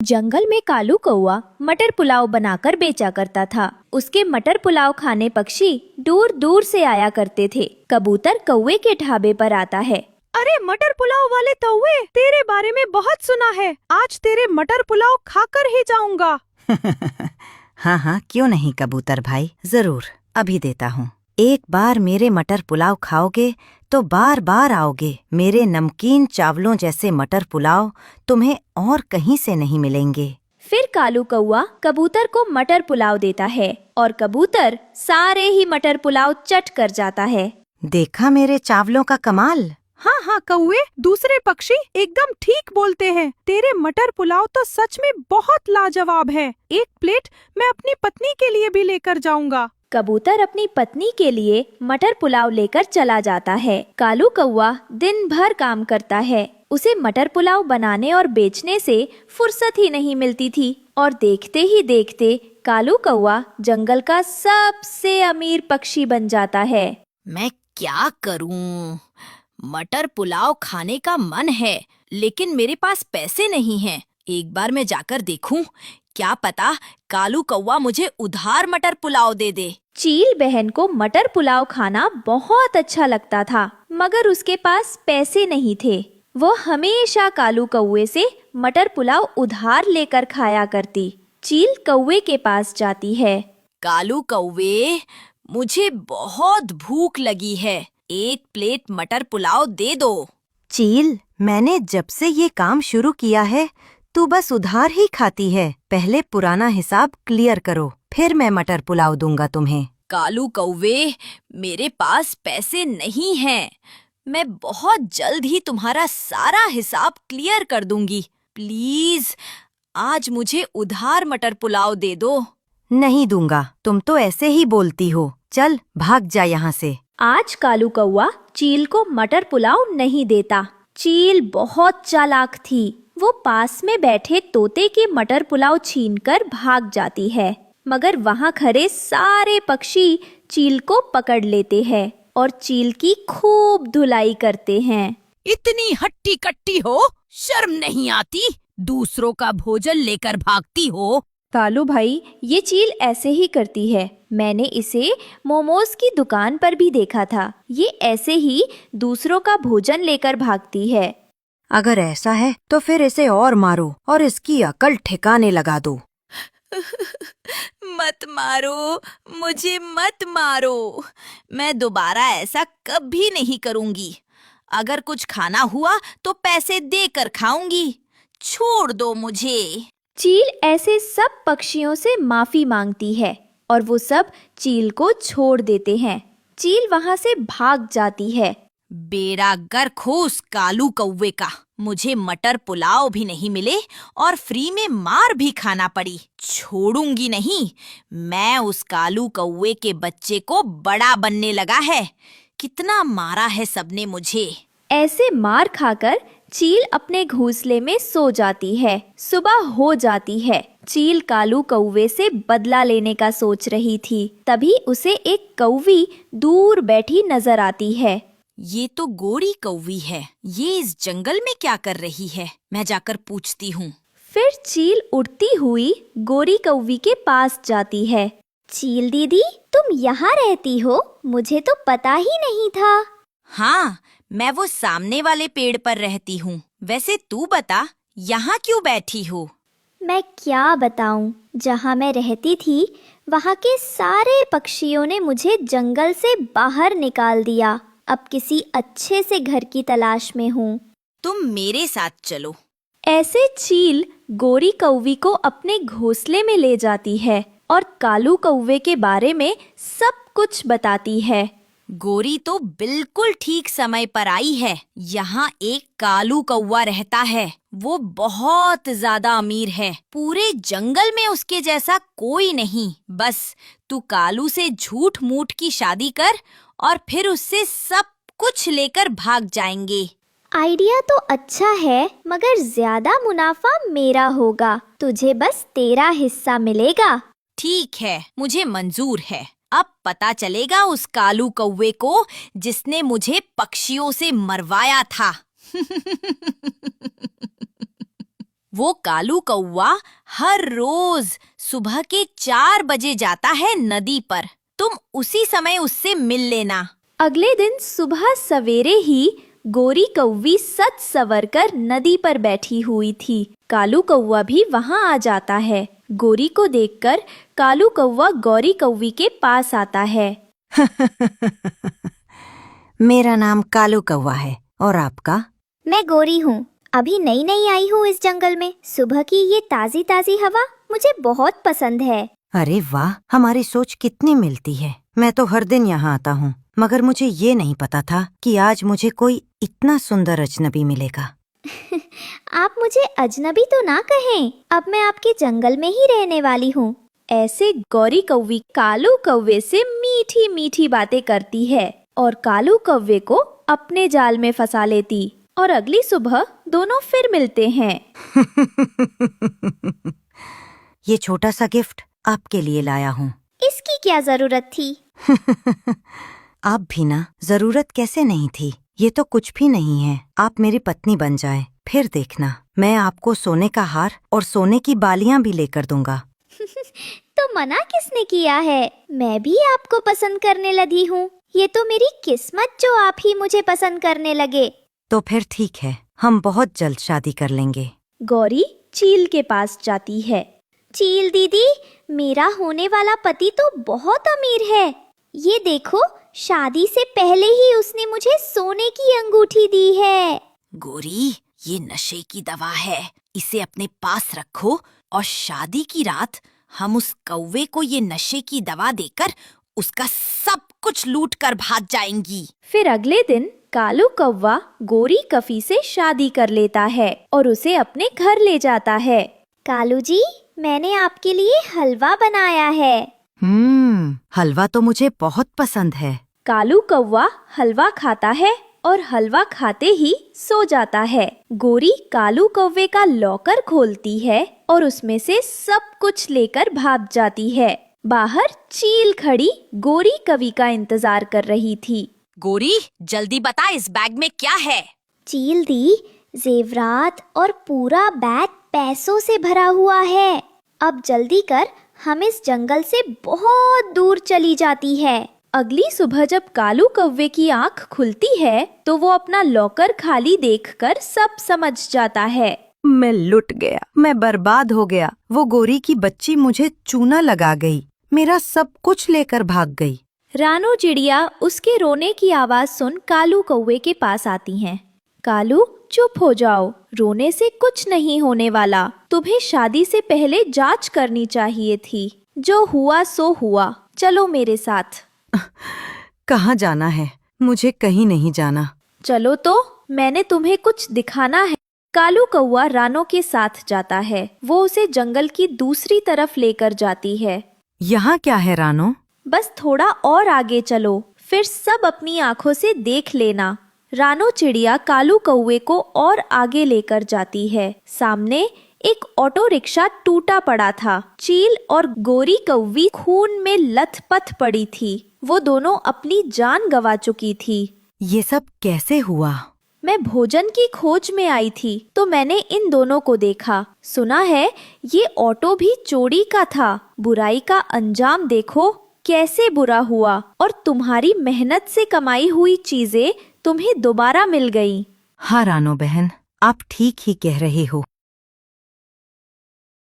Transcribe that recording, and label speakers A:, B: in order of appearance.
A: जंगल में कालू कौआ मटर पुलाव बनाकर बेचा करता था। उसके मटर पुलाव खाने पक्षी दूर दूर से आया करते थे। कबूतर कौवे के ढाबे पर आता है।
B: अरे मटर पुलाव वाले कौवे, तेरे बारे में बहुत सुना है। आज तेरे मटर पुलाव खाकर ही जाऊंगा।
C: हाँ हाँ, क्यों नहीं कबूतर भाई, जरूर अभी देता हूँ। एक बार मेरे मटर पुलाव खाओगे तो बार बार आओगे। मेरे नमकीन चावलों जैसे मटर पुलाव तुम्हें और कहीं से नहीं मिलेंगे।
A: फिर कालू कौआ कबूतर को मटर पुलाव देता है और कबूतर सारे ही मटर पुलाव चट कर जाता है।
C: देखा मेरे चावलों का कमाल।
B: हाँ हाँ कौवे, दूसरे पक्षी एकदम ठीक बोलते हैं। तेरे मटर पुलाव तो सच में बहुत लाजवाब है। एक प्लेट मैं अपनी पत्नी के लिए भी लेकर जाऊंगा।
A: कबूतर अपनी पत्नी के लिए मटर पुलाव लेकर चला जाता है। कालू कौआ दिन भर काम करता है। उसे मटर पुलाव बनाने और बेचने से फुर्सत ही नहीं मिलती थी और देखते ही देखते कालू कौआ जंगल का सबसे अमीर पक्षी बन जाता है।
D: मैं क्या करूं? मटर पुलाव खाने का मन है, लेकिन मेरे पास पैसे नहीं हैं। एक बार मैं जाकर देखूं, क्या पता कालू कौवा मुझे उधार मटर पुलाव दे दे।
A: चील बहन को मटर पुलाव खाना बहुत अच्छा लगता था, मगर उसके पास पैसे नहीं थे। वो हमेशा कालू कौवे से मटर पुलाव उधार लेकर खाया करती। चील कौवे के पास जाती है।
D: कालू कौवे, मुझे बहुत भूख लगी है, एक प्लेट मटर पुलाव दे दो।
C: चील, मैंने जब से ये काम शुरू किया है तू बस उधार ही खाती है। पहले पुराना हिसाब क्लियर करो, फिर मैं मटर पुलाव दूंगा तुम्हें।
D: कालू कौवे, मेरे पास पैसे नहीं हैं। मैं बहुत जल्द ही तुम्हारा सारा हिसाब क्लियर कर दूंगी। प्लीज आज मुझे उधार मटर पुलाव दे दो।
C: नहीं दूंगा, तुम तो ऐसे ही बोलती हो। चल भाग जा यहाँ से।
A: आज कालू कौवा चील को मटर पुलाव नहीं देता। चील बहुत चालाक थी। वो पास में बैठे तोते के मटर पुलाव छीनकर भाग जाती है, मगर वहाँ खड़े सारे पक्षी चील को पकड़ लेते हैं और चील की खूब धुलाई करते हैं।
D: इतनी हट्टी कट्टी हो, शर्म नहीं आती? दूसरों का भोजन लेकर भागती हो।
A: कालू भाई, ये चील ऐसे ही करती है। मैंने इसे मोमोज की दुकान पर भी देखा था। ये ऐसे ही दूसरों का भोजन लेकर भागती है।
C: अगर ऐसा है तो फिर इसे और मारो और इसकी अकल ठिकाने लगा दो।
D: मत मारो, मुझे मत मारो। मैं दोबारा ऐसा कभी नहीं करूंगी। अगर कुछ खाना हुआ तो पैसे देकर खाऊंगी। छोड़ दो मुझे।
A: चील ऐसे सब पक्षियों से माफी मांगती है और वो सब चील को छोड़ देते हैं। चील वहाँ से भाग जाती है।
D: बेड़ा गर्क हो उस कालू कौवे का। मुझे मटर पुलाव भी नहीं मिले और फ्री में मार भी खाना पड़ी। छोड़ूंगी नहीं। मैं उस कालू कौवे के बच्चे को बड़ा बनने लगा है। कितना मारा है सबने मुझे।
A: ऐसे मार खाकर चील अपने घोंसले में सो जाती है। सुबह हो जाती है। चील कालू कौवे से बदला लेने का सोच रही थी। तभी उसे एक कौवी दूर बैठी नजर आती है।
D: ये तो गोरी कौवी है। ये इस जंगल में क्या कर रही है? मैं जाकर पूछती हूँ।
A: फिर चील उड़ती हुई गोरी कौवी के पास जाती है। चील दीदी, तुम यहाँ रहती हो? मुझे तो पता ही नहीं था।
D: हाँ, मैं वो सामने वाले पेड़ पर रहती हूँ। वैसे तू बता, यहाँ क्यों बैठी हो?
E: मैं क्या बताऊं, जहाँ मैं रहती थी वहाँ के सारे पक्षियों ने मुझे जंगल से बाहर निकाल दिया। अब किसी अच्छे से घर की तलाश में हूँ।
D: तुम मेरे साथ चलो।
A: ऐसे चील गोरी कौवी को अपने घोंसले में ले जाती है और कालू कौवे के बारे में सब कुछ बताती है।
D: गोरी तो बिल्कुल ठीक समय पर आई है। यहाँ एक कालू कौवा रहता है। वो बहुत ज्यादा अमीर है। पूरे जंगल में उसके जैसा कोई नहीं। बस तू कालू से झूठ मूठ की शादी कर और फिर उससे सब कुछ लेकर भाग जाएंगे।
E: आइडिया तो अच्छा है, मगर ज्यादा मुनाफा मेरा होगा। तुझे बस तेरा हिस्सा मिलेगा।
D: ठीक है, मुझे मंजूर है। अब पता चलेगा उस कालू कौवे को जिसने मुझे पक्षियों से मरवाया था। वो कालू कौवा हर रोज सुबह के 4 बजे जाता है नदी पर। तुम उसी समय उससे मिल लेना।
A: अगले दिन सुबह सवेरे ही गोरी कौवी सज संवर कर नदी पर बैठी हुई थी। कालू कौवा भी वहां आ जाता है। गोरी को देखकर कालू कौवा गौरी कौवी के पास आता है।
C: मेरा नाम कालू कौवा है, और आपका?
E: मैं गोरी हूँ, अभी नई नई आई हूँ इस जंगल में। सुबह की ये ताजी ताजी हवा मुझे बहुत पसंद है।
C: अरे वाह, हमारी सोच कितनी मिलती है। मैं तो हर दिन यहाँ आता हूँ, मगर मुझे ये नहीं पता था कि आज मुझे कोई इतना सुंदर अजनबी मिलेगा।
E: आप मुझे अजनबी तो ना कहें, अब मैं आपके जंगल में ही रहने वाली हूँ।
A: ऐसे गौरी कौवी कालू कौवे से मीठी मीठी बातें करती है और कालू कौवे को अपने जाल में फंसा लेती और अगली सुबह दोनों फिर मिलते हैं।
C: ये छोटा सा गिफ्ट आपके लिए लाया हूँ।
E: इसकी क्या जरूरत थी?
C: आप भी ना, जरूरत कैसे नहीं थी। ये तो कुछ भी नहीं है। आप मेरी पत्नी बन जाए, फिर देखना, मैं आपको सोने का हार और सोने की बालियां भी लेकर दूंगा।
E: तो मना किसने किया है? मैं भी आपको पसंद करने लगी हूँ। ये तो मेरी किस्मत जो आप ही मुझे पसंद करने लगे।
C: तो फिर ठीक है, हम बहुत जल्द शादी कर लेंगे।
A: गौरी चील के पास जाती है।
E: चील दीदी, मेरा होने वाला पति तो बहुत अमीर है। ये देखो, शादी से पहले ही उसने मुझे सोने की अंगूठी दी है।
D: गोरी, ये नशे की दवा है, इसे अपने पास रखो और शादी की रात हम उस कौवे को ये नशे की दवा देकर उसका सब कुछ लूट कर भाग जाएंगी।
A: फिर अगले दिन कालू कौवा गोरी कफी से शादी कर लेता है और उसे अपने घर ले जाता है।
E: कालू जी, मैंने आपके लिए हलवा बनाया है।
C: हलवा तो मुझे बहुत पसंद है।
A: कालू कौवा हलवा खाता है और हलवा खाते ही सो जाता है। गोरी कालू कौवे का लॉकर खोलती है और उसमें से सब कुछ लेकर भाग जाती है। बाहर चील खड़ी गोरी कवि का इंतजार कर रही थी।
D: गोरी, जल्दी बता, इस बैग में क्या है?
E: चील दी, जेवरात और पूरा बैग पैसों से भरा हुआ है। अब जल्दी कर, हम इस जंगल से बहुत दूर चली जाती है।
A: अगली सुबह जब कालू कौवे की आंख खुलती है तो वो अपना लॉकर खाली देखकर सब समझ जाता है।
B: मैं लुट गया, मैं बर्बाद हो गया। वो गोरी की बच्ची मुझे चूना लगा गई, मेरा सब कुछ लेकर भाग गई।
A: रानो चिड़िया उसके रोने की आवाज सुन कालू कौवे के पास आती हैं। कालू, चुप हो जाओ, रोने से कुछ नहीं होने वाला। तुम्हें शादी से पहले जांच करनी चाहिए थी। जो हुआ सो हुआ, चलो मेरे साथ।
B: कहाँ जाना है? मुझे कहीं नहीं जाना।
A: चलो तो, मैंने तुम्हें कुछ दिखाना है। कालू कौवा रानो के साथ जाता है। वो उसे जंगल की दूसरी तरफ लेकर जाती है।
B: यहाँ क्या है रानो?
A: बस थोड़ा और आगे चलो, फिर सब अपनी आंखों से देख लेना। रानो चिड़िया कालू कौवे को और आगे लेकर जाती है। सामने एक ऑटो रिक्शा टूटा पड़ा था। चील और गोरी कौवी खून में लथपथ पड़ी थी। वो दोनों अपनी जान गंवा चुकी थी।
B: ये सब कैसे हुआ?
A: मैं भोजन की खोज में आई थी तो मैंने इन दोनों को देखा। सुना है ये ऑटो भी चोरी का था। बुराई का अंजाम देखो कैसे बुरा हुआ, और तुम्हारी मेहनत से कमाई हुई चीजें तुम्हें दोबारा मिल गई।
B: हाँ रानो बहन, आप ठीक ही कह रहे हो।